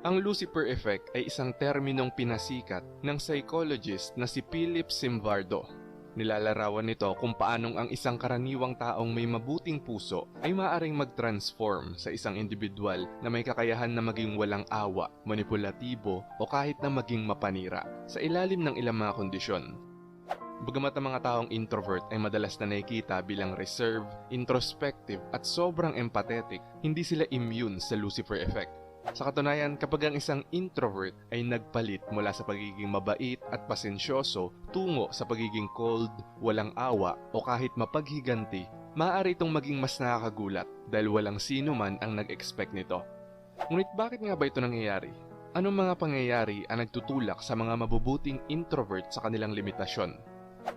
Ang Lucifer Effect ay isang terminong pinasikat ng psychologist na si Philip Zimbardo. Nilalarawan nito kung paanong ang isang karaniwang taong may mabuting puso ay maaaring mag-transform sa isang individual na may kakayahan na maging walang awa, manipulatibo o kahit na maging mapanira sa ilalim ng ilang mga kondisyon. Bagamat ang mga taong introvert ay madalas na nakikita bilang reserved, introspective at sobrang empathetic, hindi sila immune sa Lucifer Effect. Sa katunayan, kapag ang isang introvert ay nagpalit mula sa pagiging mabait at pasensyoso tungo sa pagiging cold, walang awa o kahit mapaghiganti, maaari itong maging mas nakakagulat dahil walang sino man ang nag-expect nito. Ngunit bakit nga ba ito nangyayari? Anong mga pangyayari ang nagtutulak sa mga mabubuting introvert sa kanilang limitasyon?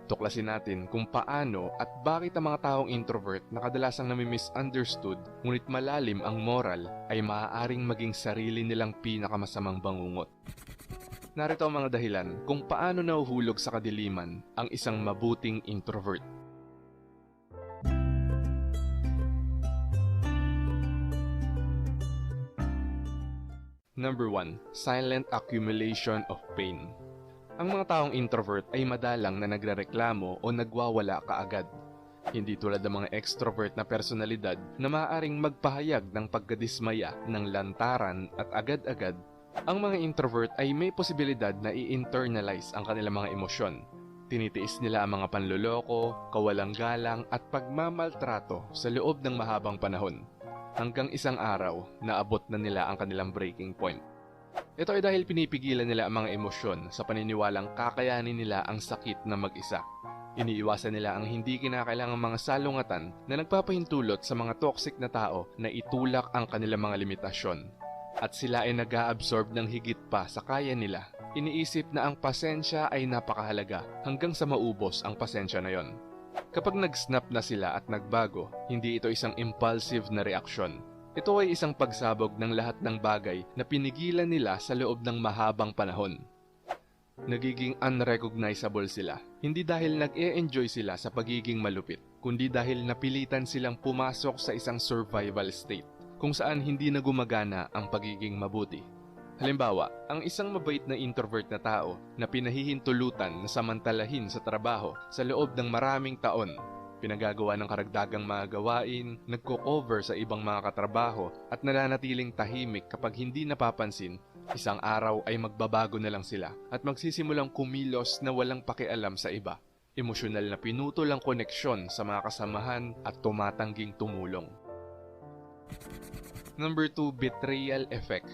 Tuklasin natin kung paano at bakit ang mga taong introvert na kadalasang nami-misunderstood ngunit malalim ang moral ay maaaring maging sarili nilang pinakamasamang bangungot. Narito ang mga dahilan kung paano nahuhulog sa kadiliman ang isang mabuting introvert. Number 1. Silent accumulation of pain. Ang mga taong introvert ay madalang na nagrereklamo o nagwawala kaagad. Hindi tulad ng mga extrovert na personalidad na maaaring magpahayag ng pagkadismaya ng lantaran at agad-agad. Ang mga introvert ay may posibilidad na i-internalize ang kanilang mga emosyon. Tinitiis nila ang mga panloloko, kawalang galang at pagmamaltrato sa loob ng mahabang panahon. Hanggang isang araw, naabot na nila ang kanilang breaking point. Ito ay dahil pinipigilan nila ang mga emosyon sa paniniwalang kakayanin nila ang sakit na mag-isa. Iniiwasan nila ang hindi kinakailangang mga salungatan na nagpapahintulot sa mga toxic na tao na itulak ang kanilang mga limitasyon. At sila ay nag-a-absorb ng higit pa sa kaya nila. Iniisip na ang pasensya ay napakahalaga hanggang sa maubos ang pasensya na yon. Kapag nag-snap na sila at nagbago, hindi ito isang impulsive na reaksyon. Ito ay isang pagsabog ng lahat ng bagay na pinigilan nila sa loob ng mahabang panahon. Nagiging unrecognizable sila, hindi dahil nag-e-enjoy sila sa pagiging malupit, kundi dahil napilitan silang pumasok sa isang survival state, kung saan hindi na gumagana ang pagiging mabuti. Halimbawa, ang isang mabait na introvert na tao na pinahihintulutan na samantalahin sa trabaho sa loob ng maraming taon, pinagagawa ng karagdagang mga gawain, nagko-cover sa ibang mga katrabaho at nananatiling tahimik kapag hindi napapansin, isang araw ay magbabago na lang sila at magsisimulang kumilos na walang pakialam sa iba. Emosyonal na pinutol ang koneksyon sa mga kasamahan at tumatangging tumulong. Number 2, betrayal effect.